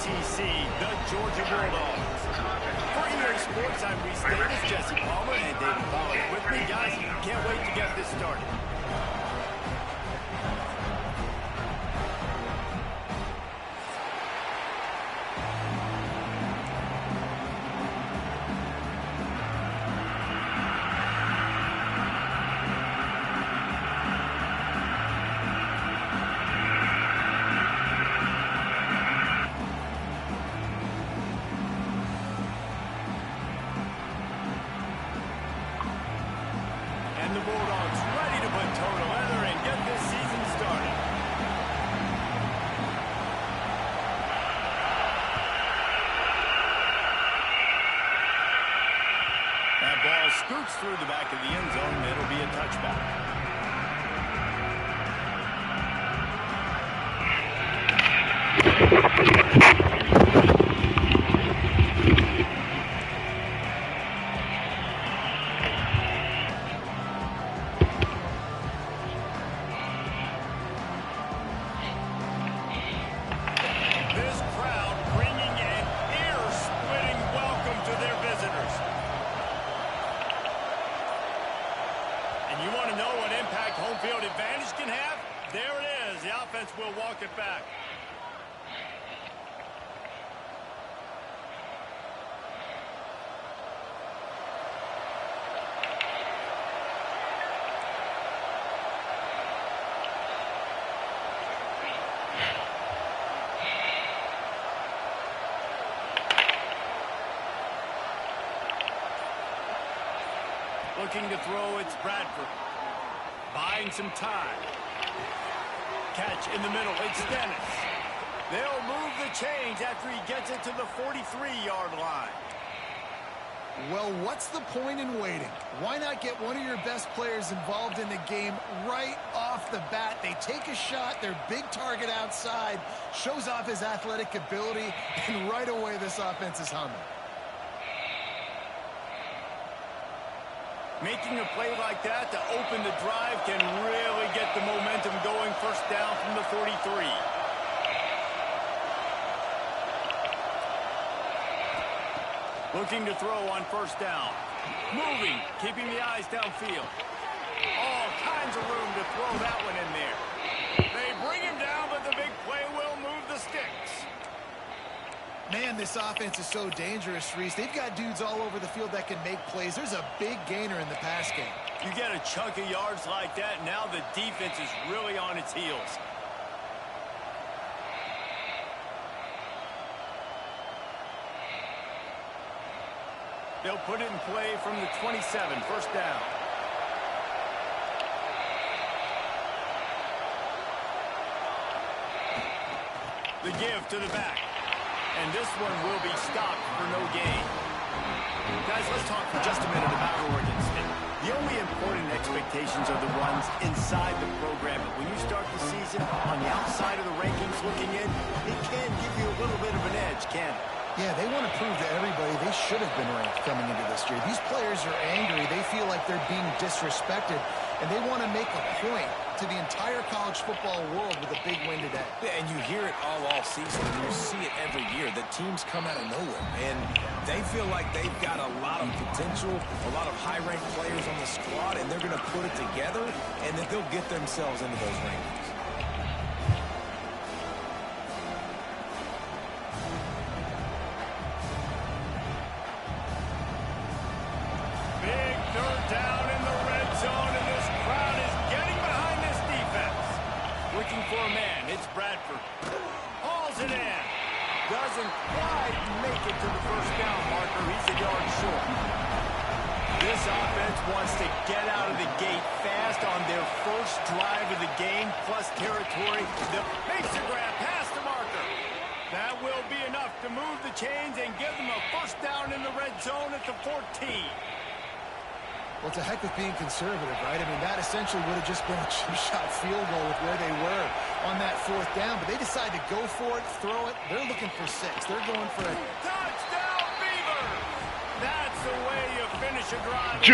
ACC, the Georgia Bulldogs. For EA Sports, I'm Reese Davis, Jesse Palmer, and David Pollard with me. Guys, can't wait to get this started. And the Bulldogs ready to put toe to leather and get this season started. That ball scoots through the back of the end zone. It'll be a touchback. You want to know what impact home field advantage can have? There it is. The offense will walk it back. Looking to throw, it's Bradford. Buying some time. Catch in the middle, it's Dennis. They'll move the chains after he gets it to the 43-yard line. Well, what's the point in waiting? Why not get one of your best players involved in the game right off the bat? They take a shot, their big target outside, shows off his athletic ability, and right away this offense is humming. Making a play like that to open the drive can really get the momentum going. First down from the 43. Looking to throw on first down. Moving, keeping the eyes downfield. All kinds of room to throw that one in there. They bring him down, but the big play will move the sticks. Man, this offense is so dangerous, Reese. They've got dudes all over the field that can make plays. There's a big gainer in the pass game. You get a chunk of yards like that, now the defense is really on its heels. They'll put it in play from the 27, first down. The give to the back. And this one will be stopped for no gain. Guys, let's talk for just a minute about Oregon State. The only important expectations are the runs inside the program. But when you start the season on the outside of the rankings looking in, it can give you a little bit of an edge, can it? Yeah, they want to prove to everybody they should have been ranked coming into this year. These players are angry. They feel like they're being disrespected, and they want to make a point to the entire college football world with a big win today. Yeah, and you hear it all season, and you see it every year. The teams come out of nowhere, and they feel like they've got a lot of potential, a lot of high-ranked players on the squad, and they're going to put it together, and that they'll get themselves into those rankings. Big third down in the red zone, and this crowd is getting behind this defense. Looking for a man, it's Bradford. Hauls it in. Doesn't quite make it to the first down marker. He's a yard short. This offense wants to get out of the gate fast on their first drive of the game, plus territory. Makes the grab past the marker. That will be enough to move the chains and give them a first down in the red zone at the 14. Well, to heck with being conservative, right? I mean, that essentially would have just been a two-shot field goal with where they were on that fourth down. But they decided to go for it, throw it. They're looking for 6. They're going for a touchdown, Beavers! That's the way you finish a drive.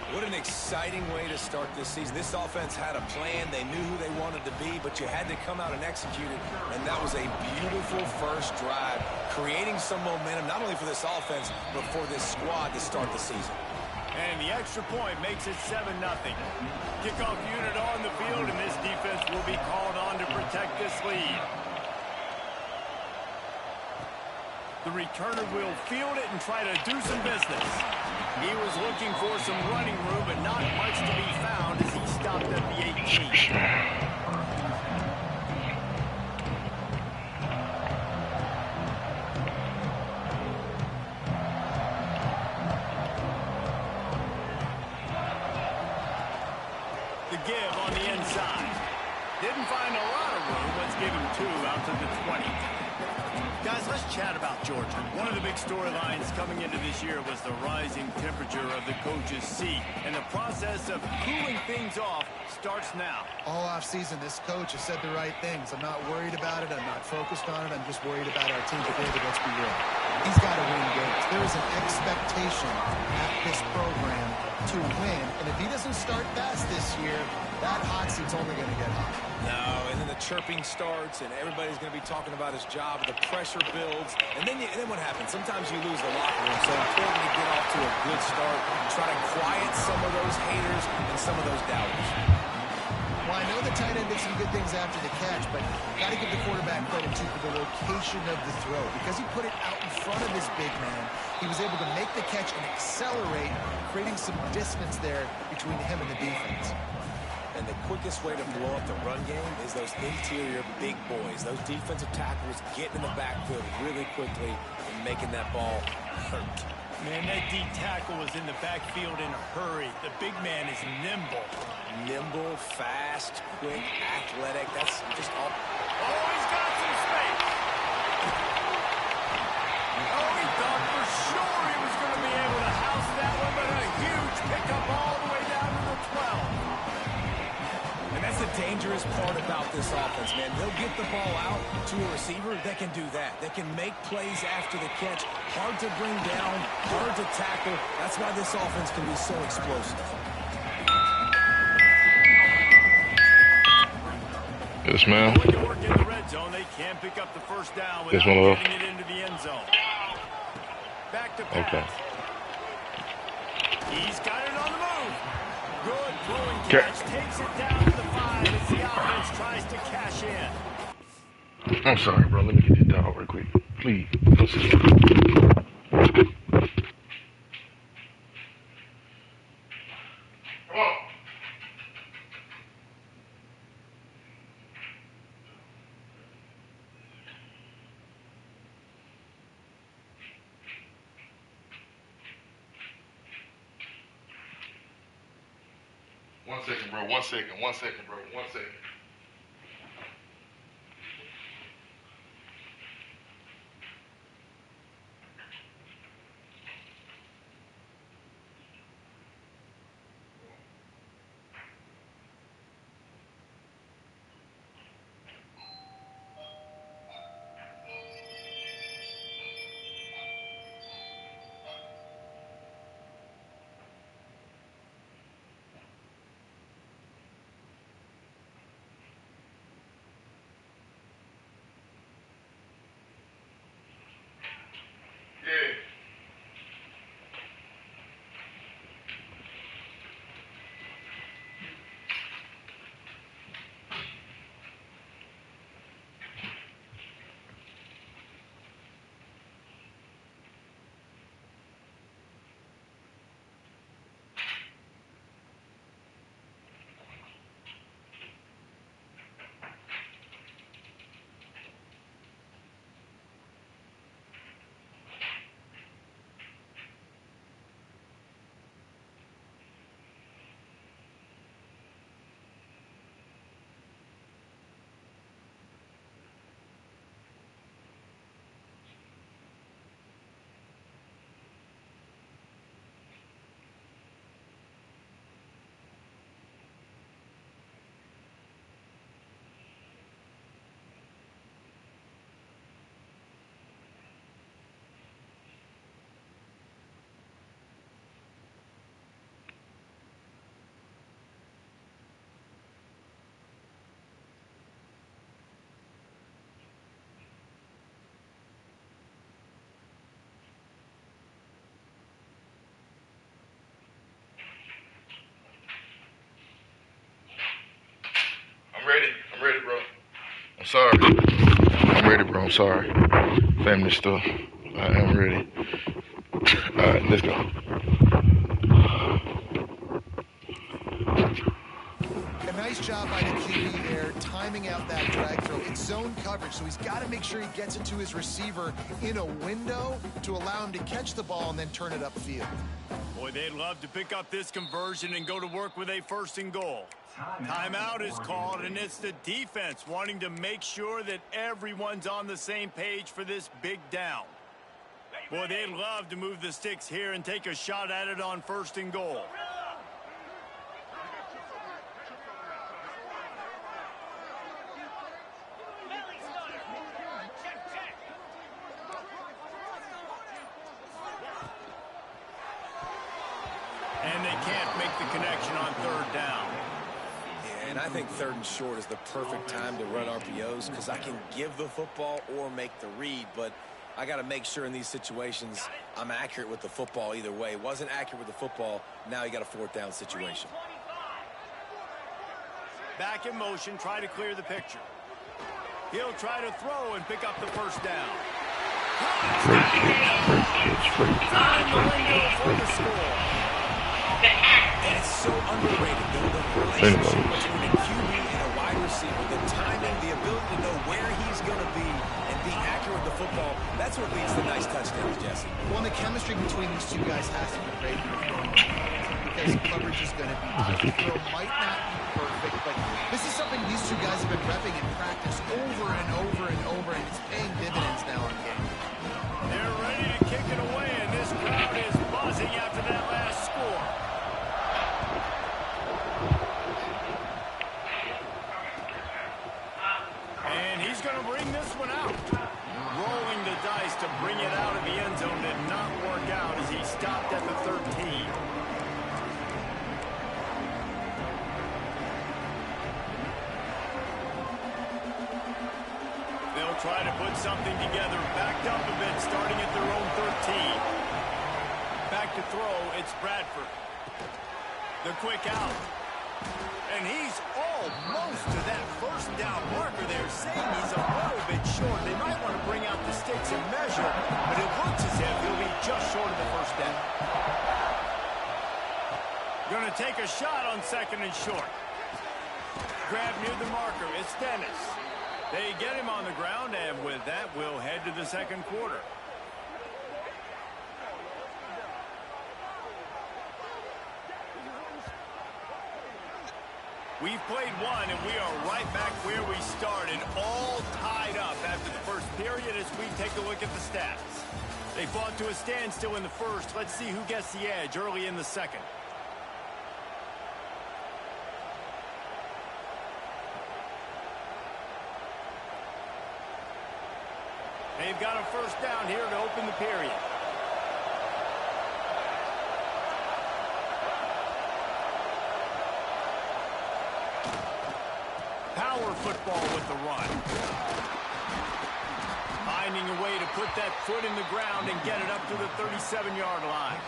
What an exciting exciting way to start this season. This offense had a plan. They knew who they wanted to be, but you had to come out and execute it, and that was a beautiful first drive, creating some momentum, not only for this offense, but for this squad to start the season. And the extra point makes it 7-0. Kickoff unit on the field, and this defense will be called on to protect this lead. The returner will field it and try to do some business. He was looking for some running room, but not much to be found as he stopped at the 18. The give on the inside. Didn't find a lot of room. Let's give him 2 out to the 20. Guys, let's chat about Georgia. One of the big storylines coming into this year was the rising temperature of the coach's seat. And the process of cooling things off starts now. All offseason, this coach has said the right things. I'm not worried about it. I'm not focused on it. I'm just worried about our team today, but let's be real. He's got to win games. There is an expectation at this program to win. And if he doesn't start fast this year, that hot seat's only going to get hot. No, and then the chirping starts, and everybody's going to be talking about his job. The pressure builds, and then what happens? Sometimes you lose the locker room, so it's important to get off to a good start and try to quiet some of those haters and some of those doubters. Well, I know the tight end did some good things after the catch, but got to give the quarterback credit, too, for the location of the throw. Because he put it out in front of his big man, he was able to make the catch and accelerate, creating some distance there between him and the defense. And the quickest way to blow up the run game is those interior big boys, those defensive tackles getting in the backfield really quickly and making that ball hurt. Man, that D tackle was in the backfield in a hurry. The big man is nimble. Nimble, fast, quick, athletic. That's just all. Oh, he's got some space. Oh, he thought for sure he was going to be able to house that one, but a huge pickup all the way down to the 12. That's the dangerous part about this offense, man. They'll get the ball out to a receiver. They can do that. They can make plays after the catch. Hard to bring down, hard to tackle. That's why this offense can be so explosive. Yes, ma'am. Going to work in the red zone. They can't pick up the first down without getting it into the end zone. Back to pass. Okay. He's got it on the move. Good throwing catch. Takes it down to the 5 as the offense tries to cash in. I'm sorry, bro. Let me get this dog real quick. Please. Come on. One second, bro. 1 second. 1 second, bro. 1 second. I'm ready. I'm ready, bro. I'm sorry. I'm ready, bro. I'm sorry. Family stuff. I am ready. All right, let's go. A nice job by the QB there, timing out that drag throw. It's zone coverage, so he's got to make sure he gets it to his receiver in a window to allow him to catch the ball and then turn it upfield. Boy, they'd love to pick up this conversion and go to work with a 1st and goal. Timeout is called, and it's the defense wanting to make sure that everyone's on the same page for this big down. Boy, they'd love to move the sticks here and take a shot at it on 1st and goal. And they can't make the connection on 3rd down. Yeah, and I think 3rd and short is the perfect time to run RPOs because I can give the football or make the read, but I got to make sure in these situations I'm accurate with the football either way. Wasn't accurate with the football, now you got a 4th down situation. Back in motion, try to clear the picture. He'll try to throw and pick up the 1st down. Time the window for the score. And it's so underrated, though, the relationship between a QB and a wide receiver, the timing, the ability to know where he's going to be and be accurate with the football, that's what leads to nice touchdowns, Jesse. Well, the chemistry between these two guys has to be great because coverage is going to be tough. The throw might not be perfect, but this is something these two guys have been repping in practice over and over and over, and it's paying dividends now in game. They're ready to kick it away, and this crowd is buzzing after that last score. And he's going to bring this one out. Rolling the dice to bring it out of the end zone did not work out as he stopped at the 13. They'll try to put something together, backed up a bit, starting at their own 13. Back to throw, it's Bradford. The quick out. And he's almost to that 1st down marker there, saying he's a little bit short. They might want to bring out the sticks and measure, but it looks as if he'll be just short of the 1st down. Going to take a shot on 2nd and short. Grab near the marker, it's Dennis. They get him on the ground, and with that, we'll head to the 2nd quarter. We've played one, and we are right back where we started, all tied up after the 1st period as we take a look at the stats. They fought to a standstill in the 1st. Let's see who gets the edge early in the 2nd. They've got a 1st down here to open the period. Power football with the run. Finding a way to put that foot in the ground and get it up to the 37-yard line.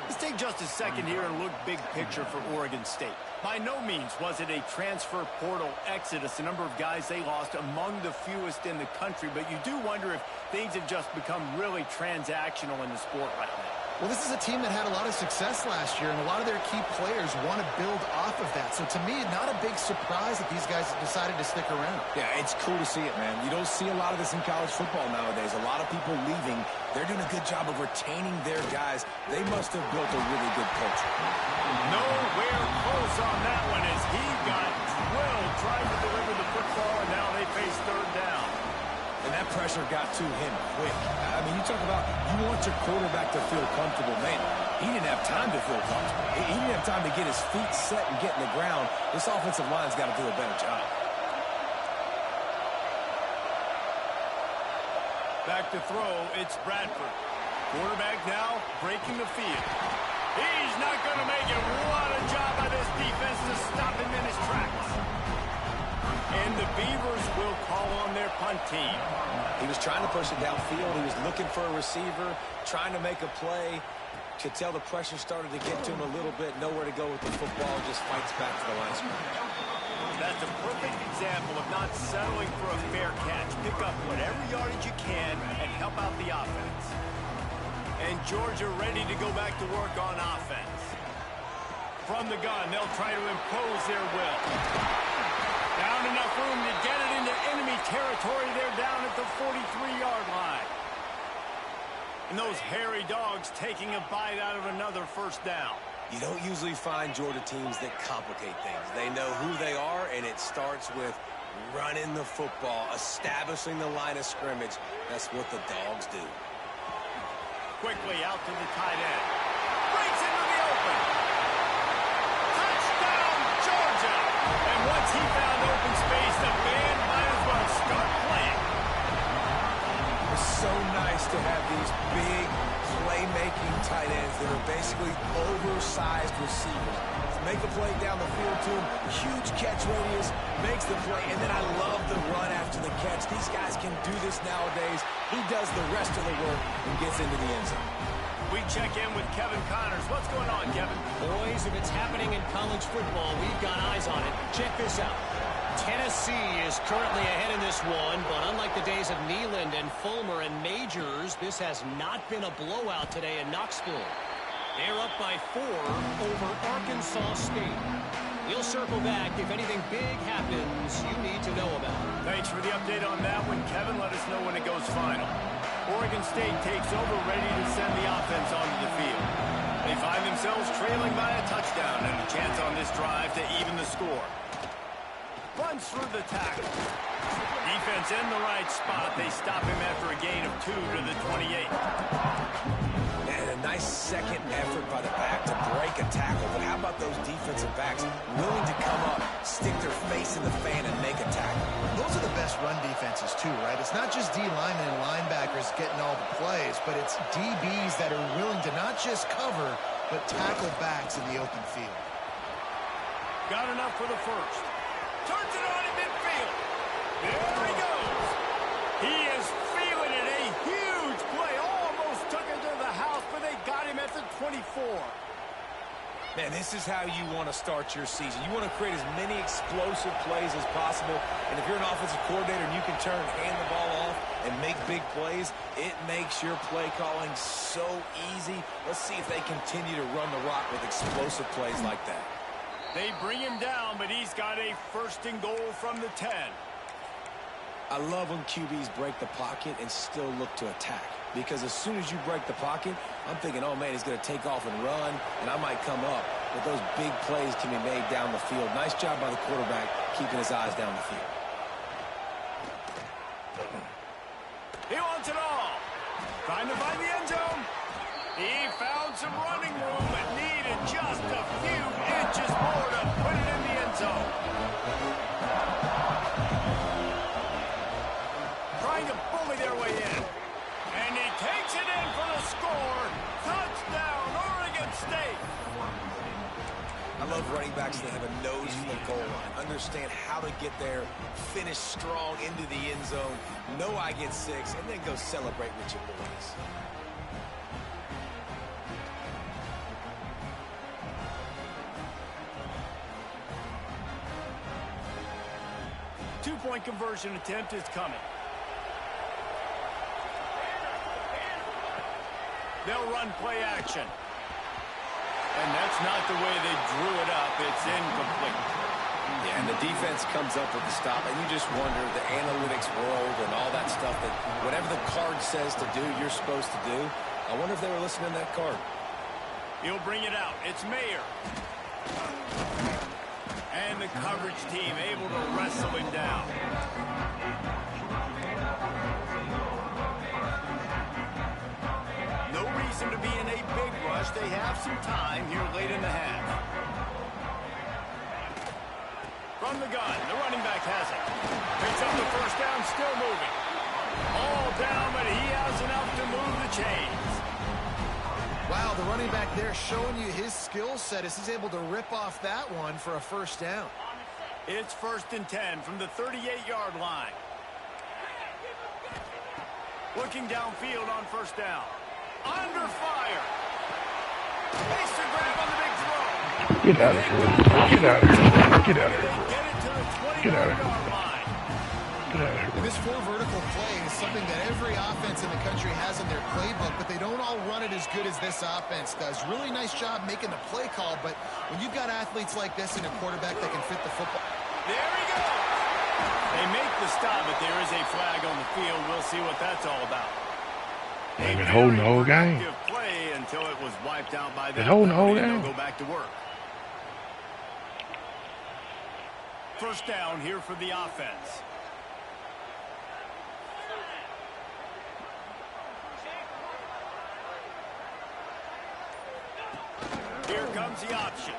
Let's take just a second here and look big picture for Oregon State. By no means was it a transfer portal exodus, the number of guys they lost among the fewest in the country, but you do wonder if things have just become really transactional in the sport right now. Well, this is a team that had a lot of success last year, and a lot of their key players want to build off of that. So to me, not a big surprise that these guys decided to stick around. Yeah, it's cool to see it, man. You don't see a lot of this in college football nowadays. A lot of people leaving. They're doing a good job of retaining their guys. They must have built a really good culture. Nowhere close on that one as he got drilled trying to deliver the football, and now they face 3rd down. And that pressure got to him quick. I mean, you talk about you want your quarterback to feel comfortable. Man, he didn't have time to feel comfortable. He didn't have time to get his feet set and get in the ground. This offensive line's got to do a better job. Back to throw, it's Bradford. Quarterback now breaking the field. He's not going to make it. What a job by this defense to stop him in his tracks. And the Beavers will call on their punt team. He was trying to push it downfield. He was looking for a receiver, trying to make a play. Could tell the pressure started to get to him a little bit. Nowhere to go with the football. Just fights back to the line of scrimmage. That's a perfect example of not settling for a fair catch. Pick up whatever yardage you can and help out the offense. And Georgia ready to go back to work on offense. From the gun, they'll try to impose their will. Down enough room to get it into enemy territory. They're down at the 43-yard line. And those hairy dogs taking a bite out of another first down. You don't usually find Georgia teams that complicate things. They know who they are, and it starts with running the football, establishing the line of scrimmage. That's what the dogs do. Quickly out to the tight end. Breaks into the open. Touchdown, Georgia! And once he found open space, the band might as well start playing. It's so nice to have these big playmaking tight ends that are basically oversized receivers. Make a play down the field to him, huge catch radius, makes the play, and then I love the run after the catch. These guys can do this nowadays. He does the rest of the work and gets into the end zone. We check in with Kevin Connors. What's going on, Kevin? Boys, if it's happening in college football, we've got eyes on it. Check this out. Tennessee is currently ahead in this one, but unlike the days of Neyland and Fulmer and Majors, this has not been a blowout today in Knoxville. They're up by 4 over Arkansas State. We'll circle back if anything big happens you need to know about. Thanks for the update on that one, Kevin. Let us know when it goes final. Oregon State takes over, ready to send the offense onto the field. They find themselves trailing by a touchdown and a chance on this drive to even the score. Runs through the tackle. Defense in the right spot. They stop him after a gain of 2 to the 28. And a nice second effort by the back to break a tackle. But how about those defensive backs willing to come up, stick their face in the fan, and make a tackle? Those are the best run defenses, too, right? It's not just D linemen and linebackers getting all the plays, but it's DBs that are willing to not just cover, but tackle backs in the open field. Got enough for the first. Turns it on in midfield. There he goes. He is feeling it. A huge play. Almost took it to the house, but they got him at the 24. Man, this is how you want to start your season. You want to create as many explosive plays as possible. And if you're an offensive coordinator and you can turn and hand the ball off and make big plays, it makes your play calling so easy. Let's see if they continue to run the rock with explosive plays like that. They bring him down, but he's got a first and goal from the 10. I love when QBs break the pocket and still look to attack. Because as soon as you break the pocket, I'm thinking, oh, man, he's going to take off and run, and I might come up. But those big plays can be made down the field. Nice job by the quarterback keeping his eyes down the field. He wants it all. Trying to find the end zone. He found some running room and needed just a few inches more to put it in the end zone. Trying to bully their way in. And he takes it in for the score. Touchdown, Oregon State. I love running backs that have a nose for the goal line, understand how to get there, finish strong into the end zone, know I get 6, and then go celebrate with your boys. Two-point conversion attempt is coming. They'll run play action. And that's not the way they drew it up. It's incomplete. Yeah, and the defense comes up with the stop, and you just wonder, the analytics world and all that stuff, that whatever the card says to do, you're supposed to do. I wonder if they were listening to that card. He'll bring it out. It's Mayer. And the coverage team able to wrestle him down. No reason to be in a big rush. They have some time here late in the half. From the gun, the running back has it. Picks up the first down, still moving. All down, but he has enough to move the chains. Wow, the running back there showing you his skill set as he's able to rip off that one for a first down. It's 1st and 10 from the 38-yard line. Looking downfield on first down. Under fire. Makes the grab on the big throw. Get out of here. Get out of here. Get out of here. They get it to the Get out of 21-yard here. line. Get out of here. This 4 vertical play is something that every offense in the country has in their playbook, but they don't all run it as good as this offense does. Really nice job making the play call, but when you've got athletes like this and a quarterback that can fit the football. There he goes. They make the stop, but there is a flag on the field. We'll see what that's all about. They've been holding the whole game. Play until it was wiped out by They're holding the whole game. Go back to work. First down here for the offense. Here comes the option.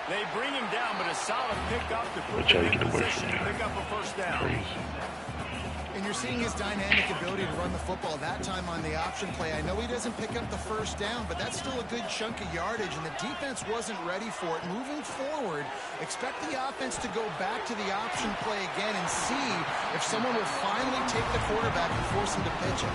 They bring him down, but a solid pickup to put him in position to pick up a first down. Crazy. And you're seeing his dynamic ability to run the football that time on the option play. I know he doesn't pick up the first down, but that's still a good chunk of yardage, and the defense wasn't ready for it. Moving forward, expect the offense to go back to the option play again and see if someone will finally take the quarterback and force him to pitch it.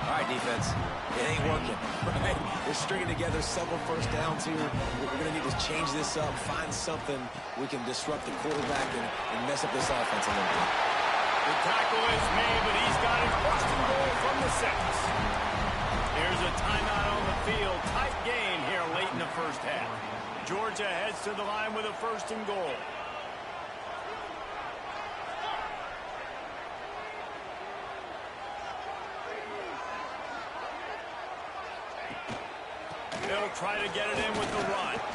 All right, defense. It ain't working, right? We're stringing together several first downs here. We're going to need to change this up, find something we can disrupt the quarterback and mess up this offense a little bit. The tackle is made, but he's got his first and goal from the 6. There's a timeout on the field. Tight game here late in the first half. Georgia heads to the line with a first and goal. They'll try to get it in with the run. Into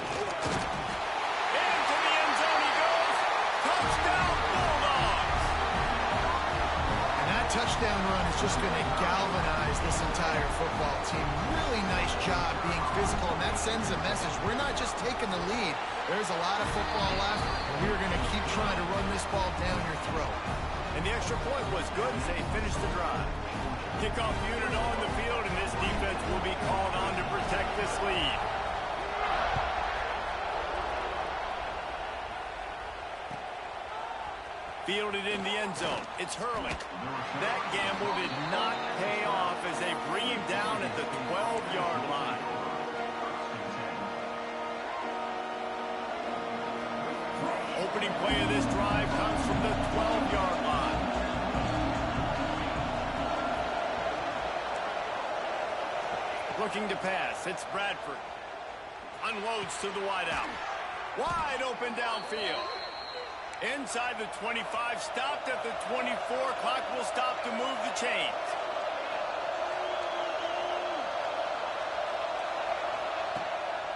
the end zone he goes. Touchdown, Bulldogs. And that touchdown run is just going to galvanize this entire football team. Really nice job being physical, and that sends a message. We're not just taking the lead. There's a lot of football left, and we're going to keep trying to run this ball down your throat. And the extra point was good as they finished the drive. Kickoff unit on the field, and this defense will be called on to protect this lead. Fielded in the end zone. It's Hurley. That gamble did not pay off as they bring him down at the 12-yard line. Opening play of this drive comes from the 12-yard line. Looking to pass. It's Bradford. Unloads to the wideout. Wide open downfield. Inside the 25. Stopped at the 24. Clock will stop to move the chains.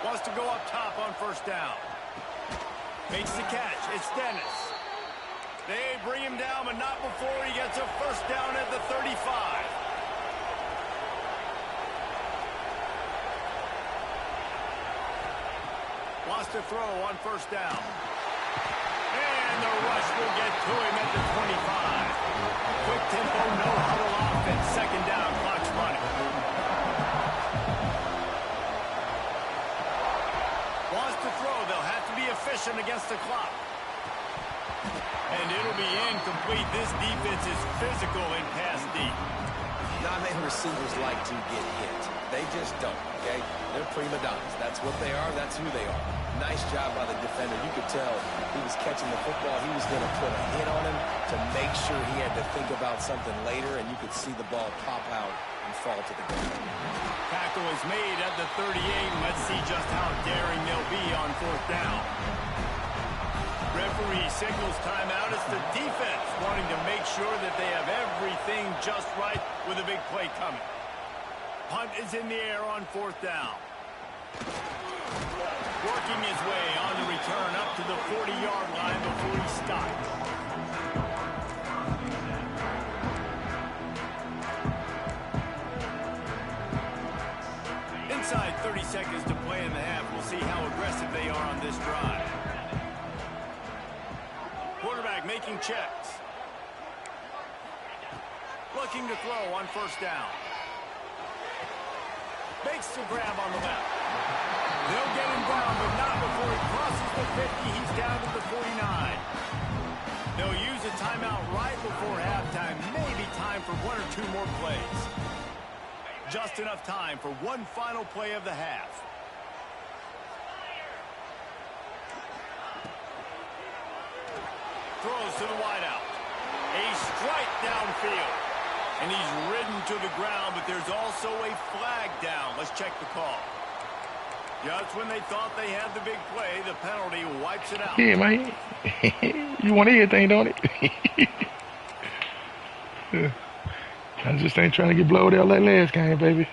Wants to go up top on first down. Makes the catch. It's Dennis. They bring him down, but not before he gets a first down at the 35. Wants to throw on first down. And the rush will get to him at the 25. Quick tempo, no huddle offense. Second down, clock's running. Wants to throw. They'll have to be efficient against the clock. And it'll be incomplete. This defense is physical in pass deep. Not many receivers like to get hit. They just don't, okay? They're prima donnas. That's what they are. That's who they are. Nice job by the defender. You could tell he was catching the football. He was going to put a hit on him to make sure he had to think about something later, and you could see the ball pop out and fall to the ground. Tackle is made at the 38, and let's see just how daring they'll be on fourth down. Referee signals timeout. It's the defense wanting to make sure that they have everything just right with a big play coming. Punt is in the air on fourth down. Working his way on the return up to the 40-yard line before he stopped. Inside 30 seconds to play in the half. We'll see how aggressive they are on this drive. Quarterback making checks. Looking to throw on first down. Makes the grab on the left. They'll get him down, but not before he crosses the 50. He's down to the 49. They'll use a timeout right before halftime. Maybe time for one or two more plays. Just enough time for one final play of the half. throws to the wideout. A strike downfield. And he's ridden to the ground, but there's also a flag down. Let's check the call. Just when they thought they had the big play, the penalty wipes it out. Yeah, man. You want everything, don't it? I just ain't trying to get blowed out like last game, baby.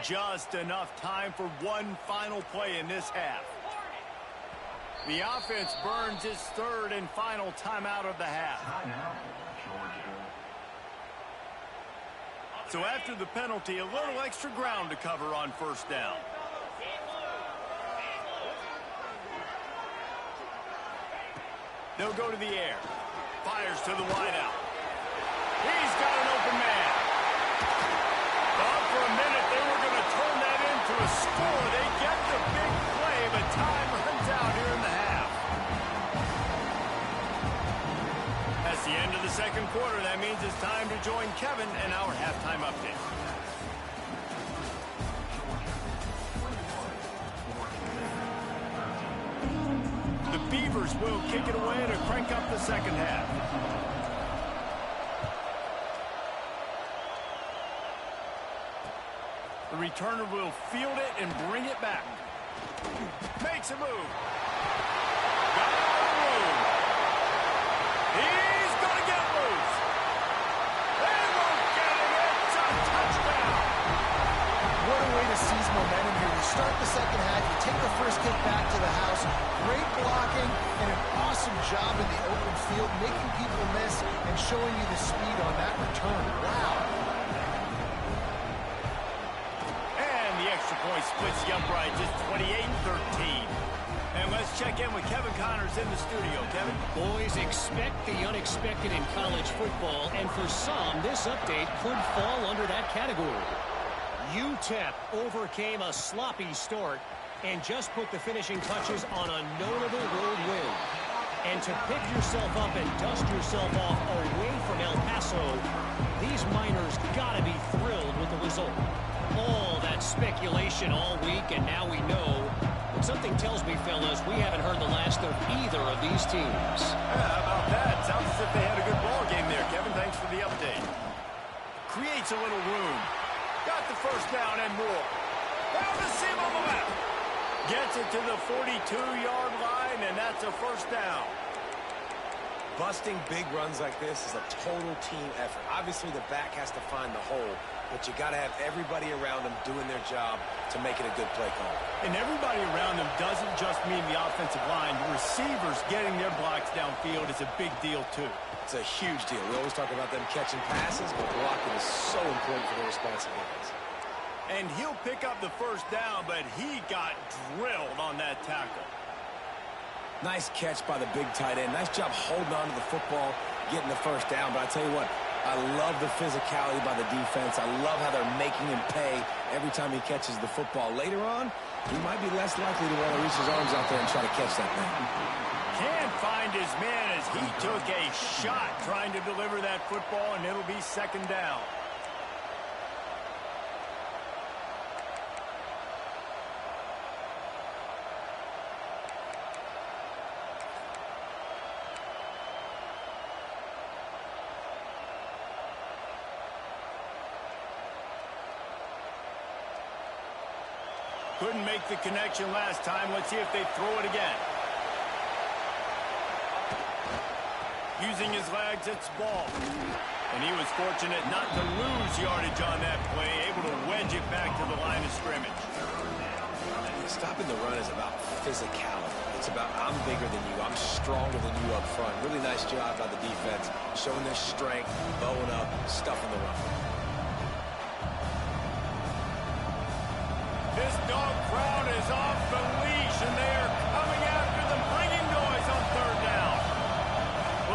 Just enough time for one final play in this half. The offense burns its third and final timeout of the half. So after the penalty, a little extra ground to cover on first down. They'll go to the air. Fires to the wideout. He's got an open man. Thought for a minute they were going to turn that into a score. They get the big play, but time runs out here in the half. That's the end of the second quarter. That means it's time to join Kevin and our halftime update. The Beavers will kick it away to crank up the second half. The returner will field it and bring it back. Makes a move. Got out of room. He's going to get loose. They won't get him. It's a touchdown. What a way to seize momentum here. You start the second half, you take the first kick back to the house. Great blocking and an awesome job in the open field, making people miss and showing you the speed on that return. Wow. Extra point splits the upright, just 28-13. And let's check in with Kevin Connors in the studio. Kevin? Boys, expect the unexpected in college football, and for some, this update could fall under that category. UTEP overcame a sloppy start and just put the finishing touches on a notable road win. And to pick yourself up and dust yourself off away from El Paso, these Miners gotta be thrilled with the result. All that speculation all week, and now we know. But something tells me, fellas, we haven't heard the last of either of these teams. Yeah, how about that? Sounds as if they had a good ball game there, Kevin. Thanks for the update. Creates a little room. Got the first down and more. Found the seam on the left. Gets it to the 42-yard line, and that's a first down. Busting big runs like this is a total team effort. Obviously, the back has to find the hole, but you got to have everybody around them doing their job to make it a good play call. And everybody around them doesn't just mean the offensive line. The receivers getting their blocks downfield is a big deal, too. It's a huge deal. We always talk about them catching passes, but blocking is so important for their responsibilities. And he'll pick up the first down, but he got drilled on that tackle. Nice catch by the big tight end. Nice job holding on to the football, getting the first down. But I tell you what, I love the physicality by the defense. I love how they're making him pay every time he catches the football. Later on, he might be less likely to want to reach his arms out there and try to catch that thing. Can't find his man as he took a shot trying to deliver that football, and it'll be second down. Couldn't make the connection last time. Let's see if they throw it again. Using his legs, it's ball. And he was fortunate not to lose yardage on that play, able to wedge it back to the line of scrimmage. Stopping the run is about physicality. It's about I'm bigger than you, I'm stronger than you up front. Really nice job by the defense, showing their strength, bowing up, stuffing the run. This dog crowd is off the leash, and they are coming after them, bringing noise on third down.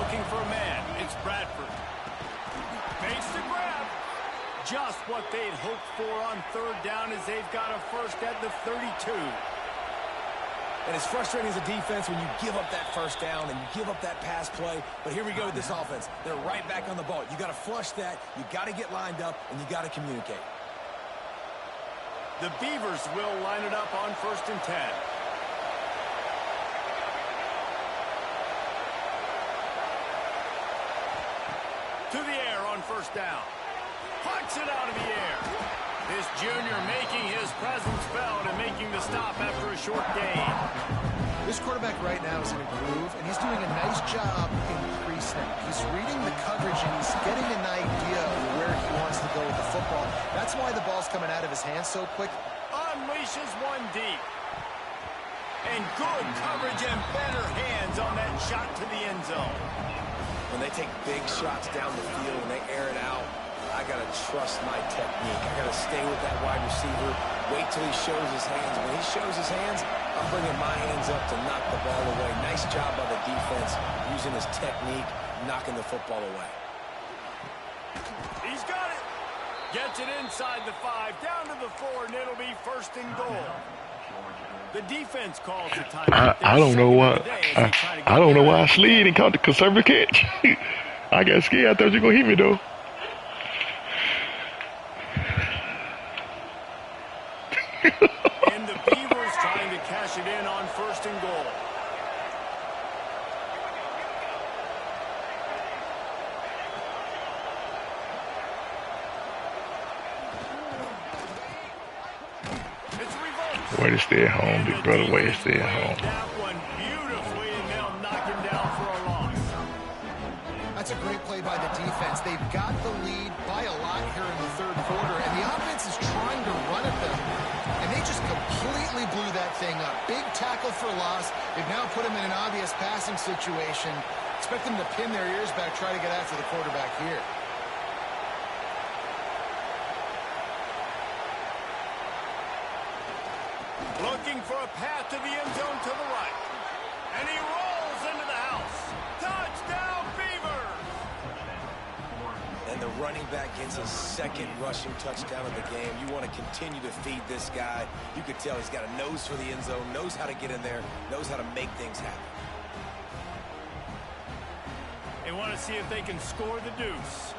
Looking for a man. It's Bradford. Makes the grab. Just what they'd hoped for on third down as they've got a first at the 32. And it's frustrating as a defense when you give up that first down and you give up that pass play. But here we go with this offense. They're right back on the ball. You got to flush that. You got to get lined up, and you got to communicate. The Beavers will line it up on 1st and 10. To the air on first down. Pucks it out of the air. This junior making his presence felt and making the stop after a short gain. This quarterback right now is in a groove, and he's doing a nice job in pre-snap. He's reading the coverage, and he's getting an idea of where he wants to go with the football. That's why the ball's coming out of his hands so quick. Unleashes one deep. And good coverage and better hands on that shot to the end zone. When they take big shots down the field and they air it out, I got to trust my technique. I got to stay with that wide receiver, wait till he shows his hands. When he shows his hands, I'm bringing my hands up to knock the ball away. Nice job by the defense using his technique, knocking the football away. He's got it. Gets it inside the 5, down to the 4, and it'll be first and goal. The defense calls the time. I don't know why. I don't know why I slid and caught the conservative catch. I got scared. I thought you were going to hit me, though. And the Beavers trying to cash it in on first and goal. It's reversed. Way to stay at home, big brother. Way to stay at home. That one beautifully, and they'll knock him down for a loss. That's a great play by the defense. They've got the lead by a lot here in the third quarter, and the offense is trying to run at them. And they just completely blew that thing up. Big tackle for loss. They've now put him in an obvious passing situation. Expect them to pin their ears back, try to get after the quarterback here. Looking for a path to the end zone to the right. And he rolls into the house. Touchdown, Beavers! And the running back gets his second rushing touchdown of the game. You want to continue to feed this guy. You could tell he's got a nose for the end zone, knows how to get in there, knows how to make things happen. They want to see if they can score the deuce.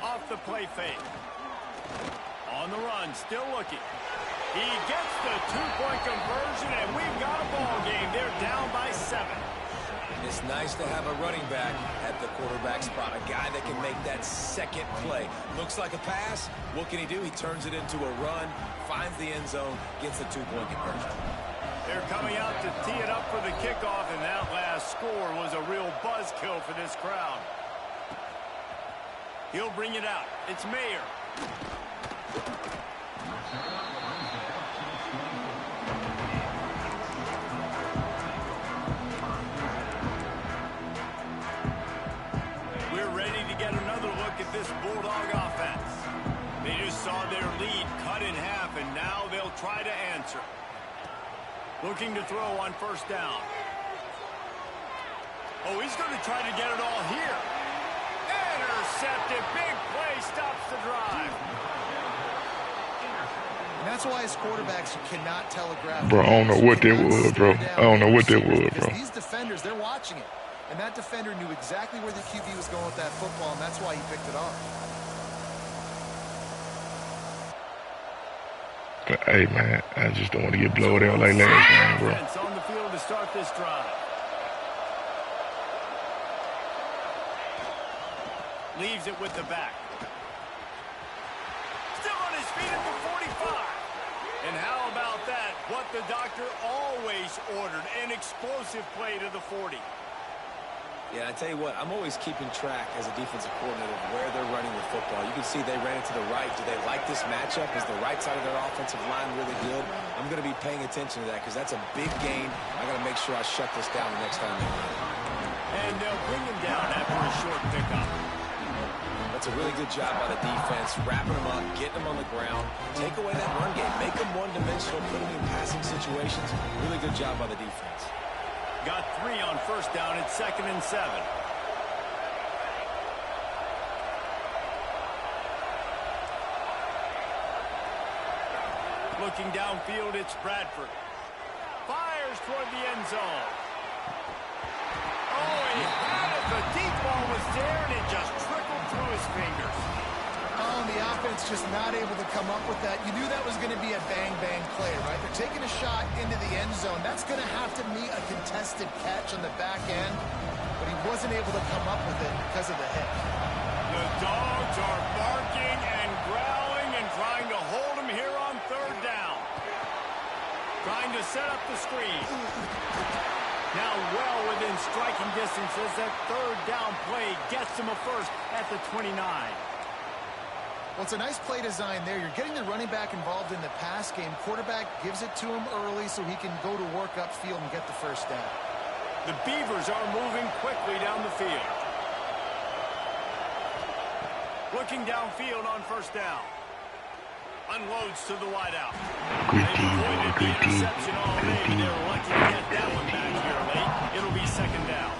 Off the play fake. On the run, still looking. He gets the two-point conversion, and we've got a ball game. They're down by 7. It's nice to have a running back at the quarterback spot, a guy that can make that second play. Looks like a pass. What can he do? He turns it into a run, finds the end zone, gets the two-point conversion. They're coming out to tee it up for the kickoff, and that last score was a real buzzkill for this crowd. He'll bring it out. It's Mayer. We're ready to get another look at this Bulldog offense. They just saw their lead cut in half, and now they'll try to answer. Looking to throw on first down. Oh, he's going to try to get it all here. Intercepted. Big play stops the drive. And that's why as quarterbacks you cannot telegraph. Bro, I don't know what that was, bro. I don't know what that was, bro. These defenders, they're watching it. And that defender knew exactly where the QB was going with that football, and that's why he picked it off. Hey, man, I just don't want to get blown out like last game, bro. On the field to start this drive. Leaves it with the back. Still on his feet at the 45. And how about that? What the doctor always ordered, an explosive play to the 40. Yeah, I tell you what, I'm always keeping track as a defensive coordinator of where they're running the football. You can see they ran it to the right. Do they like this matchup? Is the right side of their offensive line really good? I'm going to be paying attention to that because that's a big gain. I got to make sure I shut this down the next time they run it. And they'll bring him down after a short pickup. That's a really good job by the defense, wrapping them up, getting them on the ground. Take away that run game. Make them one-dimensional, put them in passing situations. Really good job by the defense. Got 3 on first down at 2nd and 7. Looking downfield, it's Bradford. Fires toward the end zone. Oh, he had it. The deep ball was there, and it just trickled through his fingers. Oh, and the offense just not able to come up with that. You knew that was going to be a bang-bang play, right? They're taking a shot into the end zone. That's going to have to meet a contested catch on the back end, but he wasn't able to come up with it because of the hit. The dogs are barking and growling and trying to hold him here on third down. Trying to set up the screen. Now well within striking distance as that third down play gets him a first at the 29. Well, it's a nice play design there. You're getting the running back involved in the pass game. Quarterback gives it to him early so he can go to work upfield and get the first down. The Beavers are moving quickly down the field. Looking downfield on first down. Unloads to the wideout. Good team. They're lucky to get that one back here late. It'll be second down.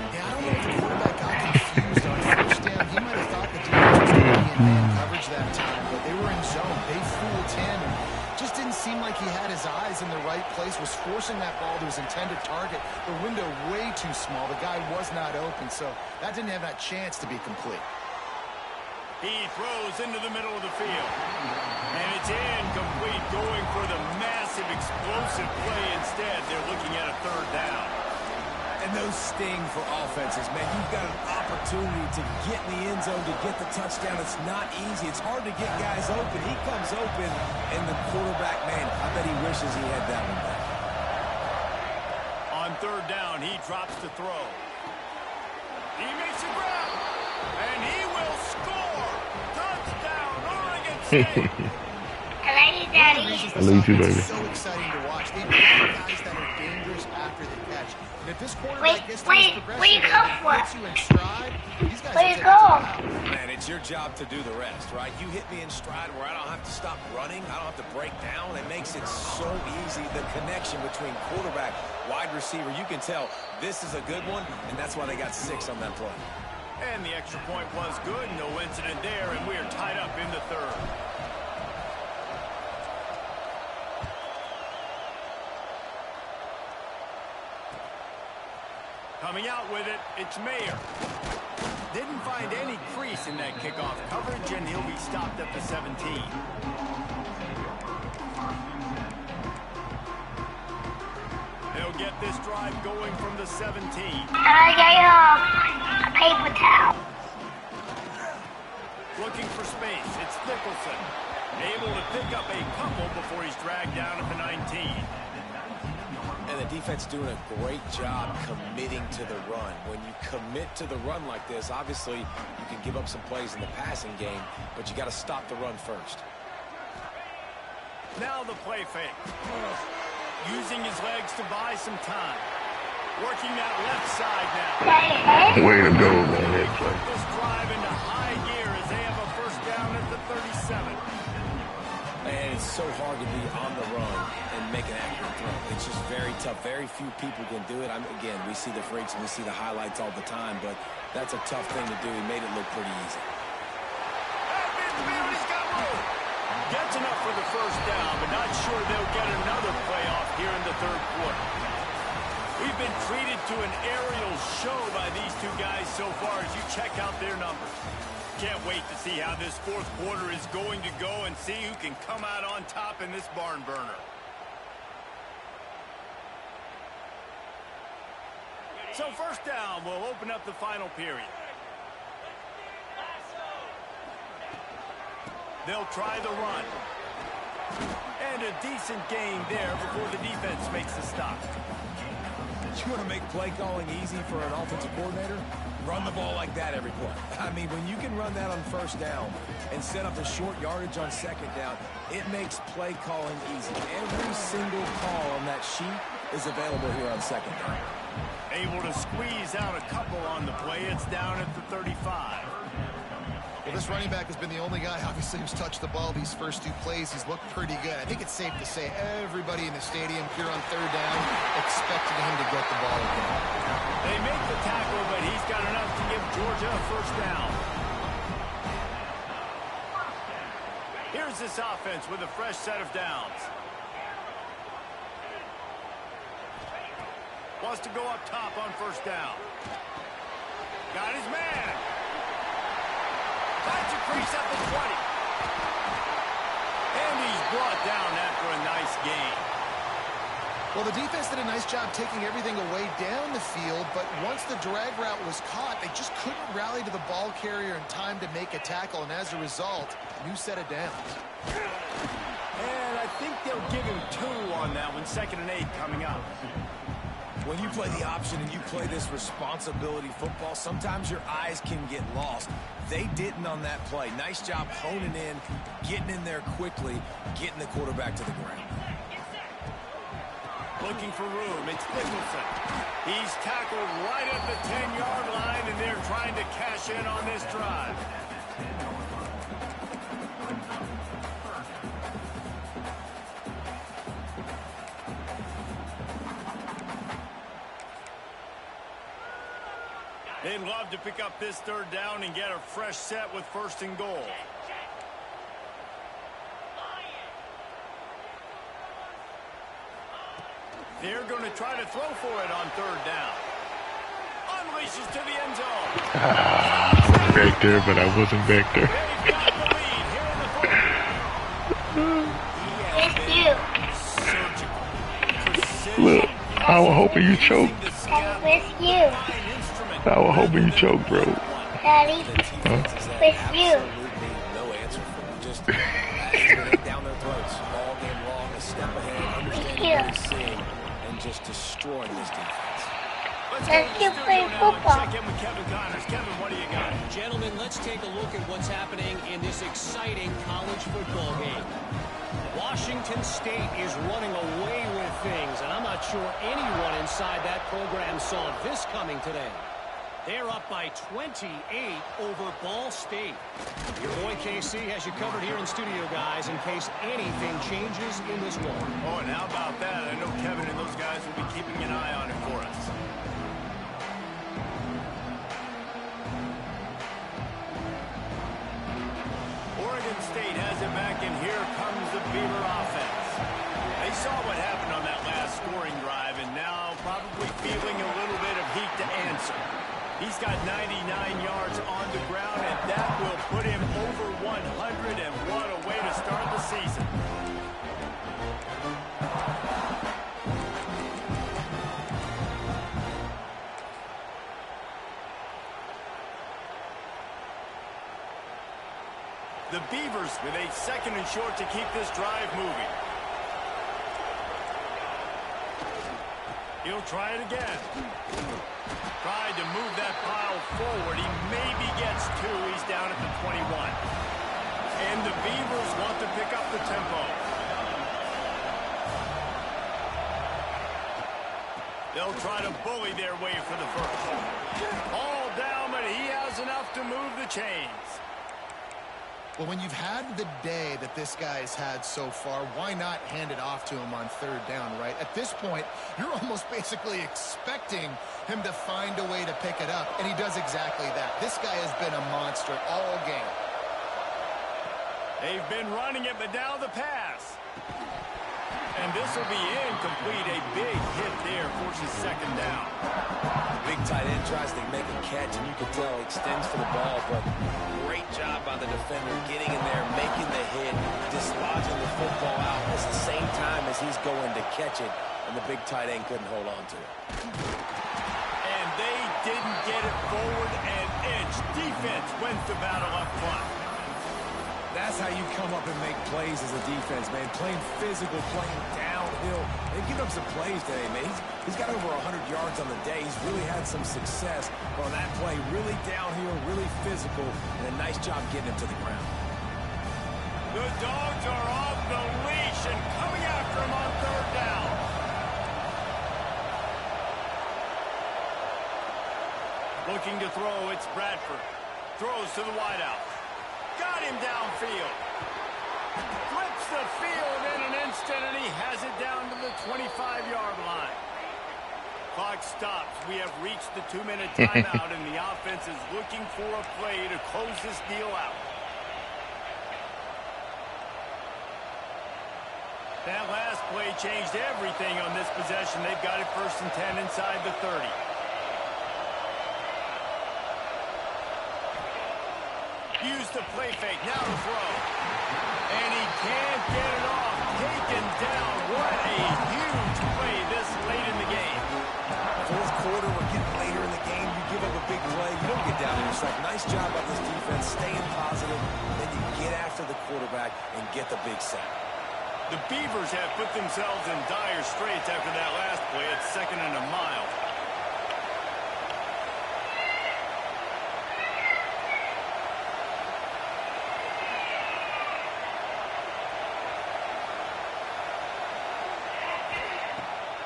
Yeah, I don't know if the quarterback got confused on first down. He might have thought the defense was going to be in man coverage that time, but they were in zone. They fooled him. Just didn't seem like he had his eyes in the right place, was forcing that ball to his intended target. The window way too small. The guy was not open, so that didn't have that chance to be complete. He throws into the middle of the field. And it's incomplete, going for the massive explosive play instead. They're looking at a third down. And those sting for offenses, man. You've got an opportunity to get in the end zone, to get the touchdown. It's not easy. It's hard to get guys open. He comes open, and the quarterback, man, I bet he wishes he had that one back. On third down, he drops to throw. He makes a grab, and he will score. Touchdown, Oregon State. I love you, baby. It's so exciting to watch. They pick guys that are dangerous after the catch. And if this quarterback gets to this progression and puts you in stride, these guys are taking it out. Man, it's your job to do the rest, right? You hit me in stride where I don't have to stop running. I don't have to break down. It makes it so easy, the connection between quarterback, wide receiver. You can tell this is a good one, and that's why they got 6 on that play. And the extra point was good. No incident there, and we are tied up in the third. Coming out with it, it's Mayer. Didn't find any crease in that kickoff coverage, and he'll be stopped at the 17. They'll get this drive going from the 17. I got a paper towel. Looking for space, it's Nicholson. Able to pick up a couple before he's dragged down at the 19. And the defense doing a great job committing to the run. When you commit to the run like this, obviously you can give up some plays in the passing game, but you got to stop the run first. Now the play fake. Using his legs to buy some time. Working that left side now. Way to go, man. Put this drive into high gear as they have a first down at the 37. And it's so hard to be on the run and make an accurate throw. It's just very tough. Very few people can do it. Again, we see the freaks and we see the highlights all the time, but that's a tough thing to do. He made it look pretty easy. He's got room. Gets enough for the first down, but not sure they'll get another playoff here in the third quarter. We've been treated to an aerial show by these two guys so far as you check out their numbers. Can't wait to see how this fourth quarter is going to go and see who can come out on top in this barn burner. So first down will open up the final period. They'll try the run. And a decent gain there before the defense makes the stop. You want to make play calling easy for an offensive coordinator? Run the ball like that every play. I mean, when you can run that on first down and set up a short yardage on second down, it makes play calling easy. Every single call on that sheet is available here on second down. Able to squeeze out a couple on the play. It's down at the 35. Well, this running back has been the only guy, obviously, who's touched the ball these first 2 plays. He's looked pretty good. I think it's safe to say everybody in the stadium here on third down expected him to get the ball again. They make the tackle, but he's got enough to give Georgia a first down. Here's this offense with a fresh set of downs. Wants to go up top on first down. Got his man. Finds a crease at the 20. And he's brought down after a nice gain. Well, the defense did a nice job taking everything away down the field, but once the drag route was caught, they just couldn't rally to the ball carrier in time to make a tackle, and as a result, new set of downs. And I think they'll give him 2 on that one, 2nd and 8 coming up. When you play the option and you play this responsibility football, sometimes your eyes can get lost. They didn't on that play. Nice job honing in, getting in there quickly, getting the quarterback to the ground. Looking for room, it's Nicholson. He's tackled right at the 10-yard line, and they're trying to cash in on this drive. They'd love to pick up this 3rd down and get a fresh set with 1st and goal. They're going to try to throw for it on 3rd down. Unleashes to the end zone. I was back there, but I wasn't back there. They've got the lead here in the fourth. With you. Look, I was hoping you choked. And with you. I was hoping you choked, bro. Daddy. Huh? With you. No answer from them. Just it down their throats all game long. A step ahead, understanding what he's seeing, and just destroying this defense. Let's keep playing football. Check in with Kevin Connors. Kevin, what do you got? Gentlemen, let's take a look at what's happening in this exciting college football game. Washington State is running away with things, and I'm not sure anyone inside that program saw this coming today. They're up by 28 over Ball State. Your boy KC has you covered here in studio, guys, in case anything changes in this one. Oh, and how about that? I know Kevin and those guys will be keeping an eye on it for us. Oregon State has it back, and here comes the Beaver offense. They saw what happened on that last scoring drive, and now probably feeling a little bit of heat to answer. He's got 99 yards on the ground, and that will put him over 100, and what a way to start the season. The Beavers with a 2nd and short to keep this drive moving. He'll try it again. Tried to move that pile forward. He maybe gets 2. He's down at the 21. And the Beavers want to pick up the tempo. They'll try to bully their way for the first. All down, but he has enough to move the chains. Well, when you've had the day that this guy's had so far, why not hand it off to him on 3rd down, right? At this point, you're almost basically expecting him to find a way to pick it up, and he does exactly that. This guy has been a monster all game. They've been running it, but now the pass. And this will be incomplete. A big hit there forces 2nd down. Big tight end tries to make a catch, and you can tell he extends for the ball, but great job by the defender getting in there, making the hit, dislodging the football out at the same time as he's going to catch it, and the big tight end couldn't hold on to it. And they didn't get it forward an inch. Defense wins the battle up front. That's how you come up and make plays as a defense, man. Playing physical, playing downhill. They've given up some plays today, man. He's got over 100 yards on the day. He's really had some success. But on that play, really downhill, really physical, and a nice job getting him to the ground. The Dogs are off the leash and coming after him on 3rd down. Looking to throw, it's Bradford. Throws to the wideout. Got him downfield. Flips the field in an instant, and he has it down to the 25-yard line. Clock stops. We have reached the 2-minute timeout, and the offense is looking for a play to close this deal out. That last play changed everything on this possession. They've got it 1st and 10 inside the 30. Use the play fake, now to throw. And he can't get it off. Taken down. What a huge play finish off. Nice job by this defense, staying positive. Then you get after the quarterback and get the big sack. The Beavers have put themselves in dire straits after that last play. It's 2nd and a mile.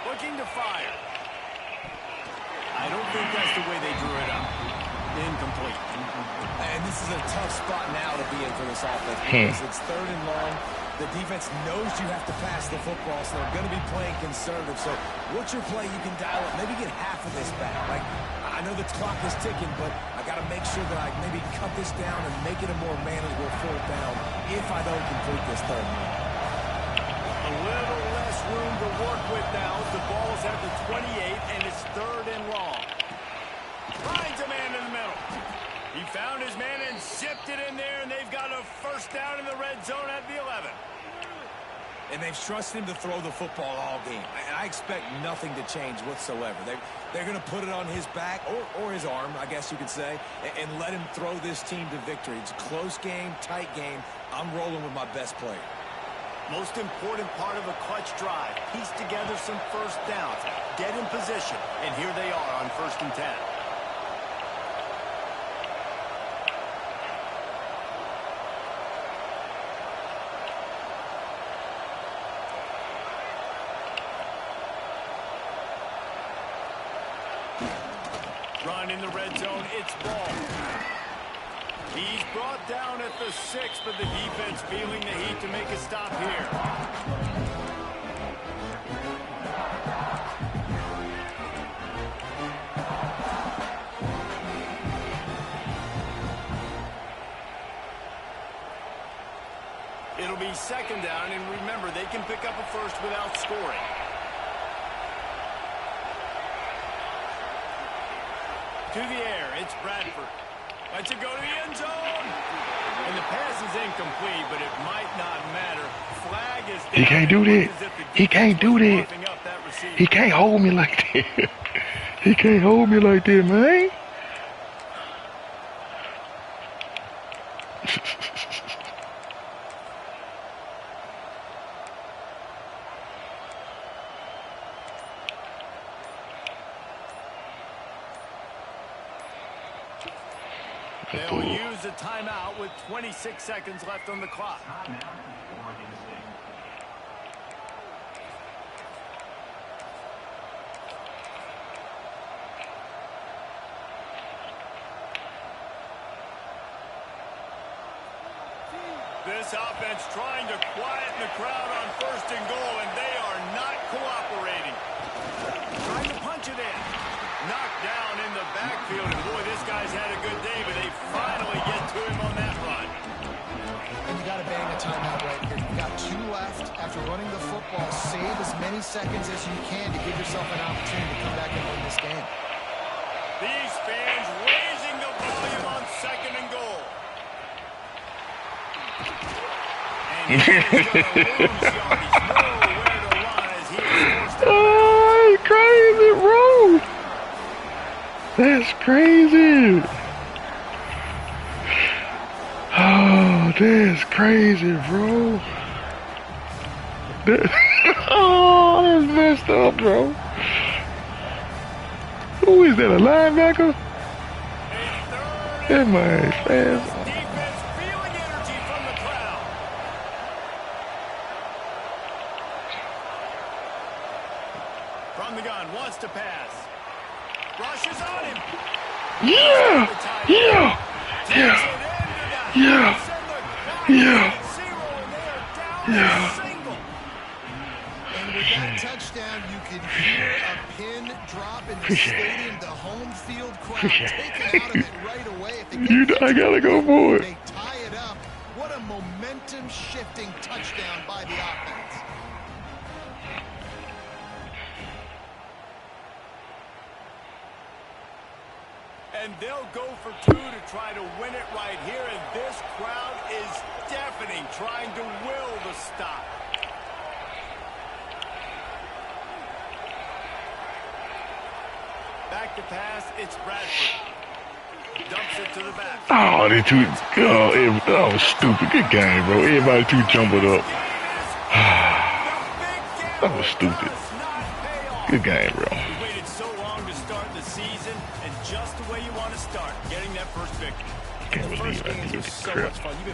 Looking to fire. I don't think that's the way they drew it up. Incomplete. And this is a tough spot now to be in for this offense because it's 3rd and long. The defense knows you have to pass the football, so they're going to be playing conservative. So what's your play you can dial up? Maybe get half of this back. Like, I know the clock is ticking, but I got to make sure that I maybe cut this down and make it a more manageable 4th down if I don't complete this 3rd and long. A little less room to work with now. The ball's at the 28, and it's 3rd and long. Finds a man in the middle. He found his man and zipped it in there, and they've got a 1st down in the red zone at the 11. And they've trusted him to throw the football all game. And I expect nothing to change whatsoever. They're going to put it on his back, or his arm, I guess you could say, and let him throw this team to victory. It's a close game, tight game. I'm rolling with my best player. Most important part of a clutch drive. Piece together some 1st downs. Get in position. And here they are on 1st and 10. Run in the red zone. It's ball. He's brought down at the 6, but the defense feeling the heat to make a stop here. It'll be 2nd down, and remember, they can pick up a 1st without scoring. To the air, it's Bradford. Lets it go to the end zone. And the pass is incomplete, but it might not matter. Flag is down. He can't do that. He can't do that. He can't hold me like that. He can't hold me like that, man. They'll use a timeout with 26 seconds left on the clock. This offense trying to quieten the crowd on 1st and goal, and they are not cooperating. Trying to punch it in. Knocked down in the backfield, and boy, this guy's had a good day, but they finally get to him on that run. And you got to bang a timeout right here. You've got 2 left. After running the football, save as many seconds as you can to give yourself an opportunity to come back and win this game. These fans raising the volume on 2nd and goal. And he's going to lose yards. He's nowhere to run as he is forced to. Oh, crazy, bro. That's crazy. Oh, that's crazy, bro. Oh, that's messed up, bro. Who is that, a linebacker? That man fast. Defense feeling energy from the crowd. From the gun, wants to pass. Rushes on him. Yeah, yeah, yeah, yeah, yeah, yeah. And with that touchdown, you can hear a pin drop in the stadium. The home field crowd taken out of it right away. If they get I gotta go for it. They tie it up. What a momentum-shifting touchdown by the offense. And they'll go for 2 to try to win it right here. And this crowd is deafening, trying to will the stop. Back to pass, it's Bradford. Dumps it to the back. Oh, they too. Oh, that was stupid. Good game, bro. Everybody too jumbled up. That was stupid. Good game, bro. You waited so long to start the season, and just the way you want to start, getting that first victory. Can't The believe first I games did are the so crap. much fun. You've been